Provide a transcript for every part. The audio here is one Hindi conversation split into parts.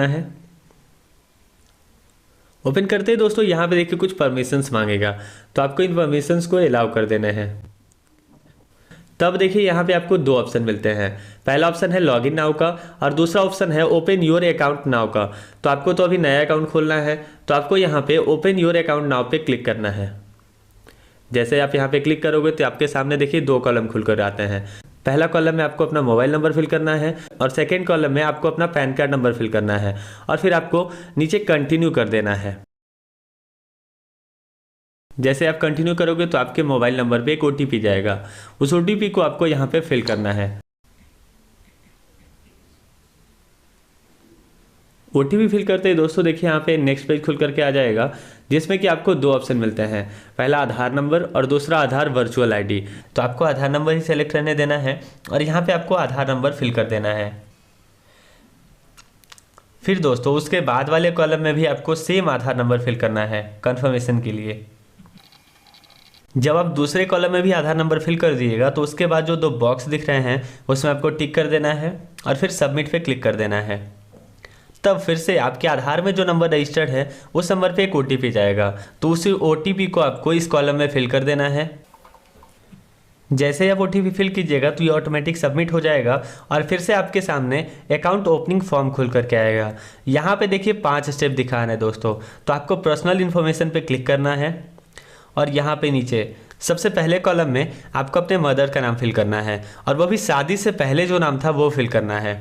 है। ओपन करते ही दोस्तों यहाँ पे देखिए कुछ परमिशंस मांगेगा, तो आपको इन परमिशंस को अलाउ कर देना है। तब देखिए यहाँ पे आपको दो ऑप्शन मिलते हैं। पहला ऑप्शन है लॉगिन नाउ का और दूसरा ऑप्शन है ओपन योर अकाउंट नाउ का। तो आपको तो अभी नया अकाउंट खोलना है, तो आपको यहाँ पे ओपन योर अकाउंट नाउ पे क्लिक करना है। जैसे आप यहाँ पे क्लिक करोगे तो आपके सामने देखिए दो कॉलम खुलकर आते हैं। पहला कॉलम में आपको अपना मोबाइल नंबर फिल करना है और सेकेंड कॉलम में आपको अपना पैन कार्ड नंबर फिल करना है और फिर आपको नीचे कंटिन्यू कर देना है। जैसे आप कंटिन्यू करोगे तो आपके मोबाइल नंबर पे एक ओटीपी जाएगा, उस ओटीपी को आपको यहाँ पे फिल करना है। ओटीपी फिल करते ही दोस्तों देखिए यहाँ पे नेक्स्ट पेज खुल करके आ जाएगा, जिसमें कि आपको दो ऑप्शन मिलते हैं। पहला आधार नंबर और दूसरा आधार वर्चुअल आईडी। तो आपको आधार नंबर ही सेलेक्ट करने देना है और यहाँ पे आपको आधार नंबर फिल कर देना है। फिर दोस्तों उसके बाद वाले कॉलम में भी आपको सेम आधार नंबर फिल करना है कंफर्मेशन के लिए। जब आप दूसरे कॉलम में भी आधार नंबर फिल कर दिएगा तो उसके बाद जो दो बॉक्स दिख रहे हैं उसमें आपको टिक कर देना है और फिर सबमिट पे क्लिक कर देना है। तब फिर से आपके आधार में जो नंबर रजिस्टर्ड है उस नंबर पे एक ओटीपी जाएगा, तो उसी ओटीपी को आपको इस कॉलम में फिल कर देना है। जैसे ही आप ओटीपी फिल कीजिएगा तो ये ऑटोमेटिक सबमिट हो जाएगा और फिर से आपके सामने अकाउंट ओपनिंग फॉर्म खुल करके आएगा। यहाँ पे देखिए 5 स्टेप दिखा रहे हैं दोस्तों। तो आपको पर्सनल इन्फॉर्मेशन पे क्लिक करना है और यहाँ पे नीचे सबसे पहले कॉलम में आपको अपने मदर का नाम फिल करना है और वो भी शादी से पहले जो नाम था वो फिल करना है।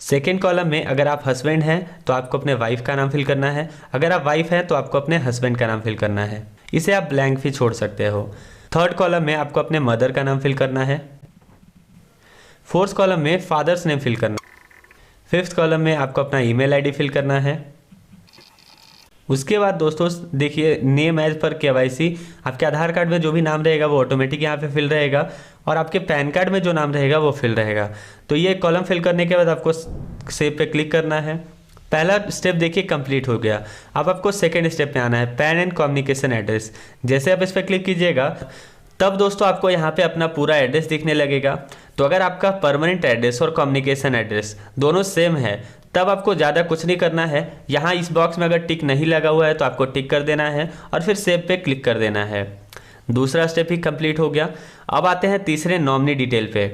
सेकेंड कॉलम में अगर आप हस्बैंड हैं तो आपको अपने वाइफ का नाम फिल करना है, अगर आप वाइफ हैं तो आपको अपने हस्बैंड का नाम फिल करना है। इसे आप ब्लैंक भी छोड़ सकते हो। थर्ड कॉलम में आपको अपने मदर का नाम फिल करना है। फोर्थ कॉलम में फादर्स नेम फिल करना है। फिफ्थ कॉलम में आपको अपना ईमेल आईडी फिल करना है। उसके बाद दोस्तों देखिए नेम एज पर केवाईसी, आपके आधार कार्ड में जो भी नाम रहेगा वो ऑटोमेटिक यहाँ पे फिल रहेगा और आपके पैन कार्ड में जो नाम रहेगा वो फिल रहेगा। तो ये कॉलम फिल करने के बाद आपको सेव पे क्लिक करना है। पहला स्टेप देखिए कंप्लीट हो गया। अब आपको सेकेंड स्टेप पे आना है, पैन एंड कम्युनिकेशन एड्रेस। जैसे आप इस पर क्लिक कीजिएगा तब दोस्तों आपको यहाँ पे अपना पूरा एड्रेस दिखने लगेगा। तो अगर आपका परमानेंट एड्रेस और कम्युनिकेशन एड्रेस दोनों सेम है तब आपको ज़्यादा कुछ नहीं करना है। यहाँ इस बॉक्स में अगर टिक नहीं लगा हुआ है तो आपको टिक कर देना है और फिर सेव पे क्लिक कर देना है। दूसरा स्टेप ही कंप्लीट हो गया। अब आते हैं तीसरे नॉमिनी डिटेल पे।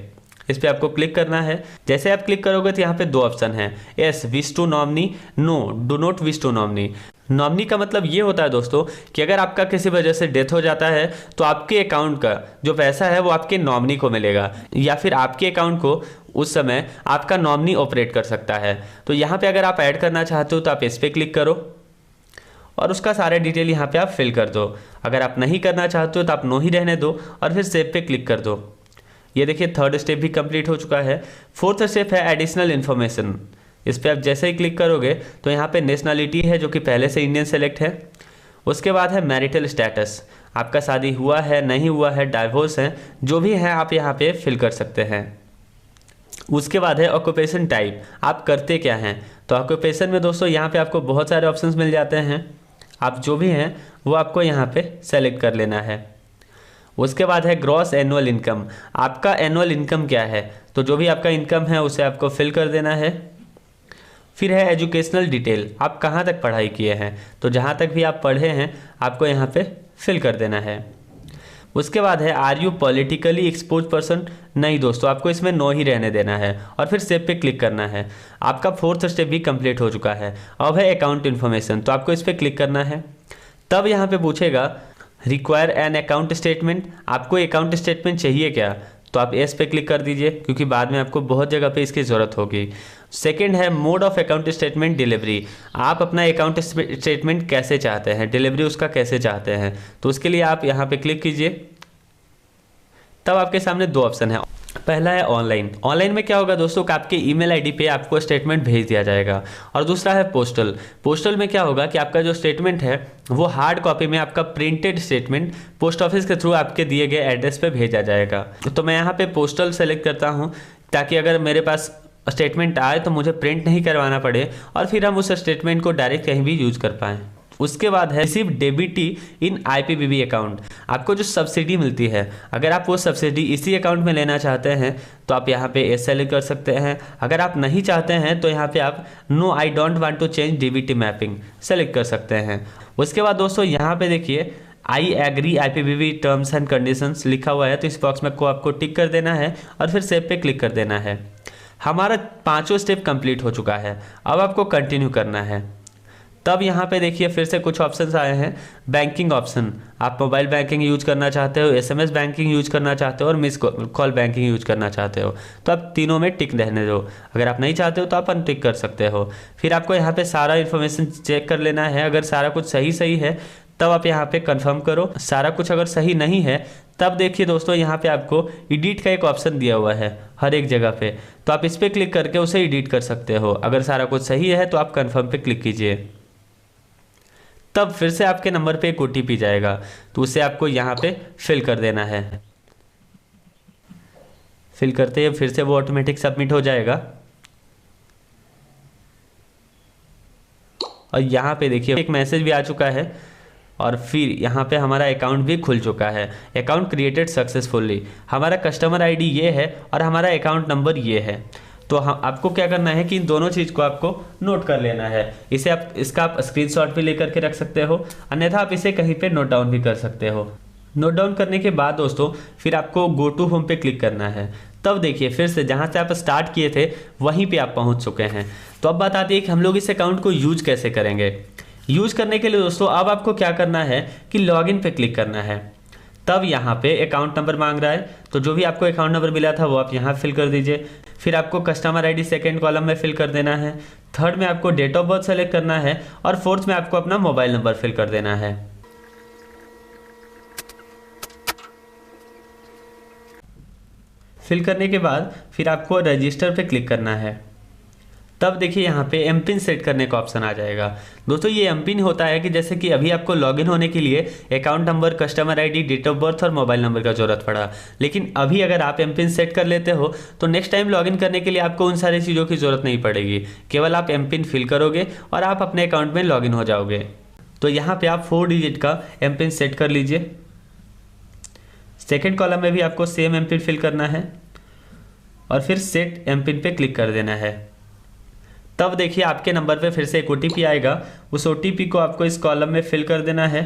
इस पर आपको क्लिक करना है। जैसे आप क्लिक करोगे तो यहाँ पे दो ऑप्शन हैं, yes wish to nominee, no do not wish to nominee. Nominee का मतलब ये होता है दोस्तों कि अगर आपका किसी वजह से डेथ हो जाता है तो आपके अकाउंट का जो पैसा है वो आपके नॉमिनी को मिलेगा या फिर आपके अकाउंट को उस समय आपका नॉमिनी ऑपरेट कर सकता है। तो यहाँ पे अगर आप ऐड करना चाहते हो तो आप इस पर क्लिक करो और उसका सारे डिटेल यहाँ पे आप फिल कर दो। अगर आप नहीं करना चाहते हो तो आप नो ही रहने दो और फिर सेव पे क्लिक कर दो। ये देखिए थर्ड स्टेप भी कंप्लीट हो चुका है। फोर्थ स्टेप है एडिशनल इन्फॉर्मेशन। इस पर आप जैसे ही क्लिक करोगे तो यहाँ पे नेशनलिटी है जो कि पहले से इंडियन सेलेक्ट है। उसके बाद है मैरिटल स्टेटस, आपका शादी हुआ है नहीं हुआ है, डाइवोर्स है, जो भी है आप यहाँ पे फिल कर सकते हैं। उसके बाद है ऑक्यूपेशन टाइप, आप करते क्या हैं। तो ऑक्यूपेशन में दोस्तों यहाँ पे आपको बहुत सारे ऑप्शंस मिल जाते हैं, आप जो भी हैं वो आपको यहाँ पे सेलेक्ट कर लेना है। उसके बाद है ग्रॉस एनुअल इनकम, आपका एनुअल इनकम क्या है। तो जो भी आपका इनकम है उसे आपको फिल कर देना है। फिर है एजुकेशनल डिटेल, आप कहाँ तक पढ़ाई किए हैं। तो जहाँ तक भी आप पढ़े हैं आपको यहाँ पे फिल कर देना है। उसके बाद है are you politically expose person, नहीं दोस्तों आपको इसमें नो ही रहने देना है और फिर सेव पे क्लिक करना है। आपका फोर्थ स्टेप भी कंप्लीट हो चुका है। अब है अकाउंट इन्फॉर्मेशन, तो आपको इस पर क्लिक करना है। तब यहाँ पे पूछेगा रिक्वायर एन अकाउंट स्टेटमेंट, आपको अकाउंट स्टेटमेंट चाहिए क्या। तो आप एस पे क्लिक कर दीजिए क्योंकि बाद में आपको बहुत जगह पे इसकी ज़रूरत होगी। सेकंड है mode of account statement delivery, आप अपना अकाउंट स्टेटमेंट कैसे चाहते हैं, डिलीवरी उसका कैसे चाहते हैं। तो उसके लिए आप यहाँ पे क्लिक कीजिए। तब आपके सामने दो ऑप्शन है। पहला है ऑनलाइन। ऑनलाइन में क्या होगा दोस्तों कि आपके ईमेल आईडी पे आपको स्टेटमेंट भेज दिया जाएगा। और दूसरा है पोस्टल। पोस्टल में क्या होगा कि आपका जो स्टेटमेंट है वो हार्ड कॉपी में आपका प्रिंटेड स्टेटमेंट पोस्ट ऑफिस के थ्रू आपके दिए गए एड्रेस पे भेजा जाएगा। तो मैं यहाँ पे पोस्टल सेलेक्ट करता हूँ ताकि अगर मेरे पास स्टेटमेंट आए तो मुझे प्रिंट नहीं करवाना पड़े और फिर हम उस स्टेटमेंट को डायरेक्ट कहीं भी यूज कर पाएँ। उसके बाद है रिसीव डेबिटी इन आईपीबीबी अकाउंट। आपको जो सब्सिडी मिलती है, अगर आप वो सब्सिडी इसी अकाउंट में लेना चाहते हैं तो आप यहाँ पे एस सेलेक्ट कर सकते हैं। अगर आप नहीं चाहते हैं तो यहाँ पे आप no I don't want to change DBT mapping select कर सकते हैं। उसके बाद दोस्तों यहाँ पे देखिए I agree IPBB terms and conditions लिखा हुआ है, तो इस बॉक्स में को आपको टिक कर देना है और फिर सेव पे क्लिक कर देना है। हमारा 5 स्टेप कंप्लीट हो चुका है, अब आपको कंटिन्यू करना है। तब यहाँ पे देखिए फिर से कुछ ऑप्शंस आए हैं। बैंकिंग ऑप्शन, आप मोबाइल बैंकिंग यूज करना चाहते हो, एसएमएस बैंकिंग यूज करना चाहते हो और मिस कॉल बैंकिंग यूज करना चाहते हो, तो आप तीनों में टिक रहने दो। अगर आप नहीं चाहते हो तो आप अनटिक कर सकते हो। फिर आपको यहाँ पे सारा इन्फॉर्मेशन चेक कर लेना है। अगर सारा कुछ सही है तब आप यहाँ पे कंफर्म करो। सारा कुछ अगर सही नहीं है तब देखिए दोस्तों यहाँ पे आपको एडिट का एक ऑप्शन दिया हुआ है हर एक जगह पे, तो आप इस पर क्लिक करके उसे एडिट कर सकते हो। अगर सारा कुछ सही है तो आप कंफर्म पे क्लिक कीजिए। तब फिर से आपके नंबर पे एक ओटीपी जाएगा, तो उसे आपको यहाँ पे फिल कर देना है। फिल करते ही फिर से वो ऑटोमेटिक सबमिट हो जाएगा। और यहाँ पे देखिए एक मैसेज भी आ चुका है और फिर यहाँ पे हमारा अकाउंट भी खुल चुका है। अकाउंट क्रिएटेड सक्सेसफुली, हमारा कस्टमर आईडी ये है और हमारा अकाउंट नंबर ये है। तो आपको क्या करना है कि इन दोनों चीज़ को आपको नोट कर लेना है। इसे इसका आप स्क्रीनशॉट भी लेकर के रख सकते हो, अन्यथा आप इसे कहीं पे नोट डाउन भी कर सकते हो। नोट डाउन करने के बाद दोस्तों फिर आपको गो टू होम पे क्लिक करना है। तब देखिए फिर से जहाँ से आप स्टार्ट किए थे वहीं पे आप पहुँच चुके हैं। तो अब बात आती है कि हम लोग इस अकाउंट को यूज कैसे करेंगे। यूज करने के लिए दोस्तों अब आपको क्या करना है कि लॉगिन पे क्लिक करना है। तब यहाँ पे अकाउंट नंबर मांग रहा है, तो जो भी आपको अकाउंट नंबर मिला था वो आप यहाँ फिल कर दीजिए। फिर आपको कस्टमर आईडी सेकंड कॉलम में फिल कर देना है। थर्ड में आपको डेट ऑफ बर्थ सेलेक्ट करना है और फोर्थ में आपको अपना मोबाइल नंबर फिल कर देना है। फिल करने के बाद फिर आपको रजिस्टर पे क्लिक करना है। तब देखिए यहाँ पे एम पिन सेट करने का ऑप्शन आ जाएगा। दोस्तों ये एम पिन होता है कि जैसे कि अभी आपको लॉगिन होने के लिए account number, customer ID, date of birth और मोबाइल नंबर का जरूरत पड़ा, लेकिन अभी अगर आप एम पिन सेट कर लेते हो तो नेक्स्ट टाइम लॉगिन करने के लिए आपको उन सारी चीज़ों की जरूरत नहीं पड़ेगी। केवल आप एम पिन फिल करोगे और आप अपने अकाउंट में लॉगिन हो जाओगे। तो यहाँ पर आप 4 डिजिट का एम पिन सेट कर लीजिए। सेकेंड कॉलम में भी आपको सेम एम पिन फिल करना है और फिर सेट एम पिन पे क्लिक कर देना है। तब देखिए आपके नंबर पे फिर से एक ओटीपी आएगा। उस ओटीपी को आपको इस कॉलम में फिल कर देना है।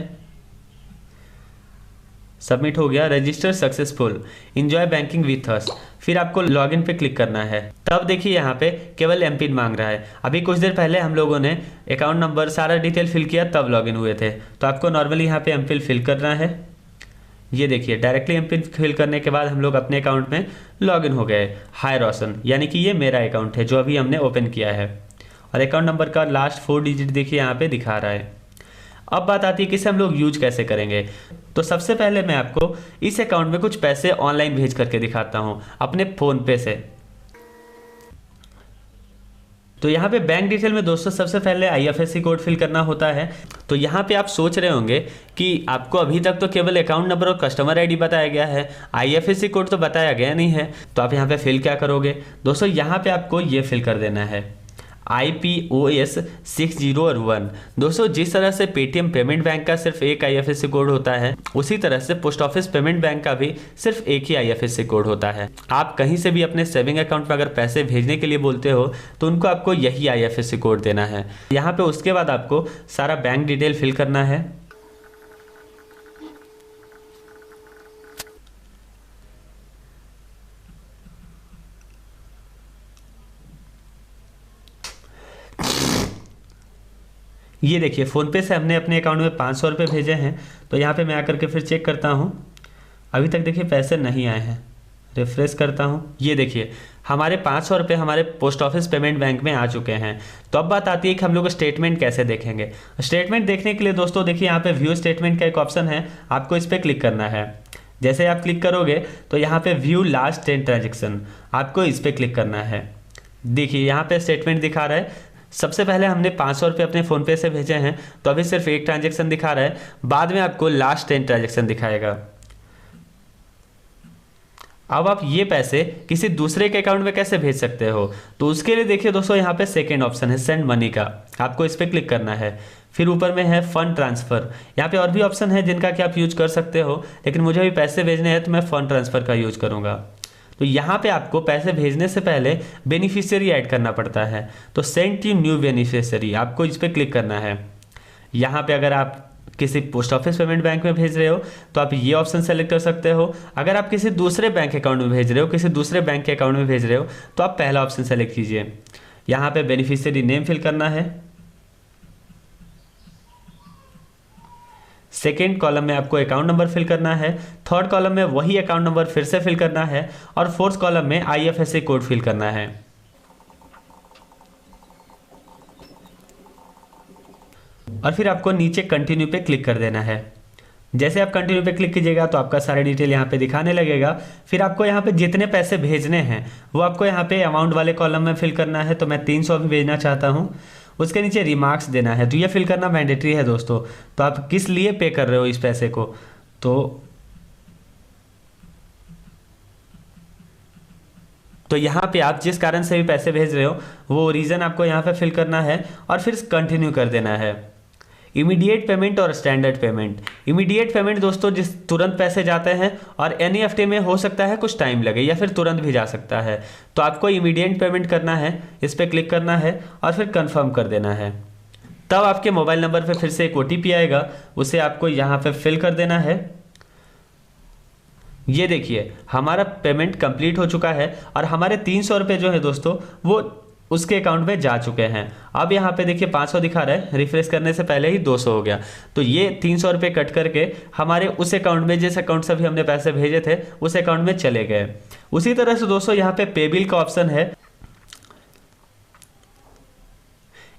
सबमिट हो गया। Register successful, enjoy banking with us. फिर आपको लॉगिन पे क्लिक करना है। तब देखिए यहाँ पे केवल एम पिन मांग रहा है। अभी कुछ देर पहले हम लोगों ने अकाउंट नंबर सारा डिटेल फिल किया तब लॉगिन हुए थे, तो आपको नॉर्मली यहाँ पे एम पिन फिल करना है। ये देखिए डायरेक्टली एम पिन फिल करने के बाद हम लोग अपने अकाउंट में लॉगिन हो गए। हाय रोशन, यानी कि ये मेरा अकाउंट है जो अभी हमने ओपन किया है और अकाउंट नंबर का लास्ट 4 डिजिट देखिए यहाँ पे दिखा रहा है। अब बात आती है कि इसे हम लोग यूज कैसे करेंगे। तो सबसे पहले मैं आपको इस अकाउंट में कुछ पैसे ऑनलाइन भेज करके दिखाता हूँ अपने फ़ोन पे से। तो यहाँ पे बैंक डिटेल में दोस्तों सबसे पहले आईएफएससी कोड फिल करना होता है। तो यहाँ पे आप सोच रहे होंगे कि आपको अभी तक तो केवल अकाउंट नंबर और कस्टमर आईडी बताया गया है, आईएफएससी कोड तो बताया गया नहीं है। तो आप यहाँ पे फिल क्या करोगे दोस्तों, यहाँ पे आपको ये फिल कर देना है IPOS 601। दोस्तों जिस तरह से पेटीएम पेमेंट बैंक का सिर्फ एक आईएफएससी कोड होता है, उसी तरह से पोस्ट ऑफिस पेमेंट बैंक का भी सिर्फ एक ही आईएफएससी कोड होता है। आप कहीं से भी अपने सेविंग अकाउंट में अगर पैसे भेजने के लिए बोलते हो तो उनको आपको यही आईएफएससी कोड देना है। यहाँ पे उसके बाद आपको सारा बैंक डिटेल फिल करना है। ये देखिए फ़ोनपे से हमने अपने अकाउंट में 500 रुपये भेजे हैं। तो यहाँ पे मैं आकर के फिर चेक करता हूँ, अभी तक देखिए पैसे नहीं आए हैं। रिफ्रेश करता हूँ, ये देखिए हमारे 500 रुपये हमारे पोस्ट ऑफिस पेमेंट बैंक में आ चुके हैं। तो अब बात आती है कि हम लोग स्टेटमेंट कैसे देखेंगे। स्टेटमेंट देखने के लिए दोस्तों देखिए यहाँ पे व्यू स्टेटमेंट का एक ऑप्शन है, आपको इस पर क्लिक करना है। जैसे आप क्लिक करोगे तो यहाँ पे व्यू लास्ट 10 ट्रांजेक्शन, आपको इस पर क्लिक करना है। देखिए यहाँ पे स्टेटमेंट दिखा रहा है। सबसे पहले हमने 500 रुपये अपने फ़ोनपे से भेजे हैं, तो अभी सिर्फ एक ट्रांजेक्शन दिखा रहा है, बाद में आपको लास्ट 10 ट्रांजेक्शन दिखाएगा। अब आप ये पैसे किसी दूसरे के अकाउंट में कैसे भेज सकते हो, तो उसके लिए देखिए दोस्तों यहाँ पे सेकेंड ऑप्शन है सेंड मनी का, आपको इस पर क्लिक करना है। फिर ऊपर में है फंड ट्रांसफ़र। यहाँ पे और भी ऑप्शन है जिनका कि आप यूज कर सकते हो, लेकिन मुझे भी पैसे भेजने हैं तो मैं फंड ट्रांसफ़र का यूज करूँगा। तो यहाँ पे आपको पैसे भेजने से पहले बेनिफिशियरी ऐड करना पड़ता है, तो सेंड टू न्यू बेनिफिशियरी, आपको इस पर क्लिक करना है। यहाँ पे अगर आप किसी पोस्ट ऑफिस पेमेंट बैंक में भेज रहे हो तो आप ये ऑप्शन सेलेक्ट कर सकते हो। अगर आप किसी दूसरे बैंक अकाउंट में भेज रहे हो, किसी दूसरे बैंक के अकाउंट में भेज रहे हो, तो आप पहला ऑप्शन सेलेक्ट कीजिए। यहाँ पे बेनिफिशियरी नेम फिल करना है। सेकेंड कॉलम में आपको अकाउंट नंबर फिल करना है। थर्ड कॉलम में वही अकाउंट नंबर फिर से फिल करना है। और फोर्थ कॉलम में IFSC कोड फिल करना है। और फिर आपको नीचे कंटिन्यू पे क्लिक कर देना है। जैसे आप कंटिन्यू पे क्लिक कीजिएगा तो आपका सारा डिटेल यहाँ पे दिखाने लगेगा। फिर आपको यहाँ पे जितने पैसे भेजने हैं वो आपको यहाँ पे अमाउंट वाले कॉलम में फिल करना है। तो मैं 300 भी भेजना चाहता हूँ। उसके नीचे रिमार्क्स देना है, तो ये फिल करना मैंडेटरी है दोस्तों। तो आप किस लिए पे कर रहे हो इस पैसे को, तो यहाँ पे आप जिस कारण से भी पैसे भेज रहे हो वो रीज़न आपको यहाँ पे फिल करना है और फिर कंटिन्यू कर देना है। इमीडिएट पेमेंट और स्टैंडर्ड पेमेंट। इमीडिएट पेमेंट दोस्तों जिस तुरंत पैसे जाते हैं, और NEFT में हो सकता है कुछ टाइम लगे या फिर तुरंत भी जा सकता है। तो आपको इमीडिएट पेमेंट करना है, इस पर क्लिक करना है और फिर कंफर्म कर देना है। तब आपके मोबाइल नंबर पर फिर से एक OTP आएगा, उसे आपको यहाँ पर फिल कर देना है। ये देखिए हमारा पेमेंट कंप्लीट हो चुका है और हमारे 300 रुपये जो है दोस्तों वो उसके अकाउंट में जा चुके हैं। अब यहाँ पे देखिए 500 दिखा रहा है, रिफ्रेश करने से पहले ही 200 हो गया। तो ये 300 रुपये कट करके हमारे उस अकाउंट में, जिस अकाउंट से भी हमने पैसे भेजे थे उस अकाउंट में चले गए। उसी तरह से दोस्तों यहाँ पे पे बिल का ऑप्शन है।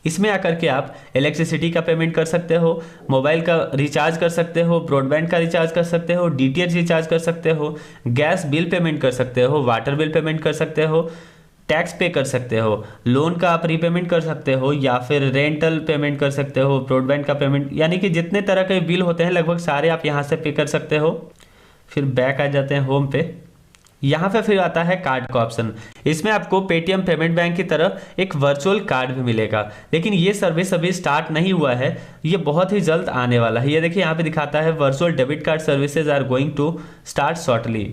इसमें आकर के आप इलेक्ट्रिसिटी का पेमेंट कर सकते हो, मोबाइल का रिचार्ज कर सकते हो, ब्रॉडबैंड का रिचार्ज कर सकते हो, DTH रिचार्ज कर सकते हो, गैस बिल पेमेंट कर सकते हो, वाटर बिल पेमेंट कर सकते हो, टैक्स पे कर सकते हो, लोन का आप रीपेमेंट कर सकते हो, या फिर रेंटल पेमेंट कर सकते हो, ब्रॉडबैंड का पेमेंट, यानी कि जितने तरह के बिल होते हैं लगभग सारे आप यहाँ से पे कर सकते हो। फिर बैक आ जाते हैं होम पे। यहाँ पे फिर आता है कार्ड का ऑप्शन। इसमें आपको पेटीएम पेमेंट बैंक की तरह एक वर्चुअल कार्ड भी मिलेगा, लेकिन ये सर्विस अभी स्टार्ट नहीं हुआ है, ये बहुत ही जल्द आने वाला है। ये देखिए यहाँ पे दिखाता है virtual debit card services are going to start shortly.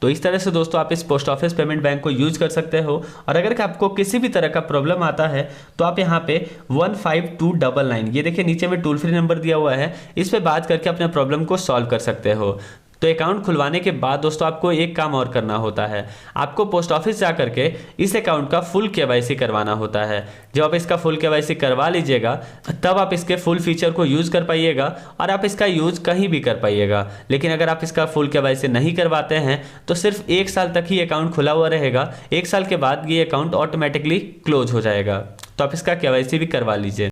तो इस तरह से दोस्तों आप इस पोस्ट ऑफिस पेमेंट बैंक को यूज कर सकते हो। और अगर आपको किसी भी तरह का प्रॉब्लम आता है तो आप यहाँ पे 15299, ये देखिए नीचे में टोल फ्री नंबर दिया हुआ है, इस पे बात करके अपने प्रॉब्लम को सॉल्व कर सकते हो। तो अकाउंट खुलवाने के बाद दोस्तों आपको एक काम और करना होता है, आपको पोस्ट ऑफिस जा करके इस अकाउंट का फुल KYC करवाना होता है। जब आप इसका फुल KYC करवा लीजिएगा तब आप इसके फुल फीचर को यूज़ कर पाइएगा और आप इसका यूज़ कहीं भी कर पाइएगा। लेकिन अगर आप इसका फुल KYC नहीं करवाते हैं तो सिर्फ 1 साल तक ही अकाउंट खुला हुआ रहेगा। 1 साल के बाद ये अकाउंट ऑटोमेटिकली क्लोज हो जाएगा। तो आप इसका KYC भी करवा लीजिए।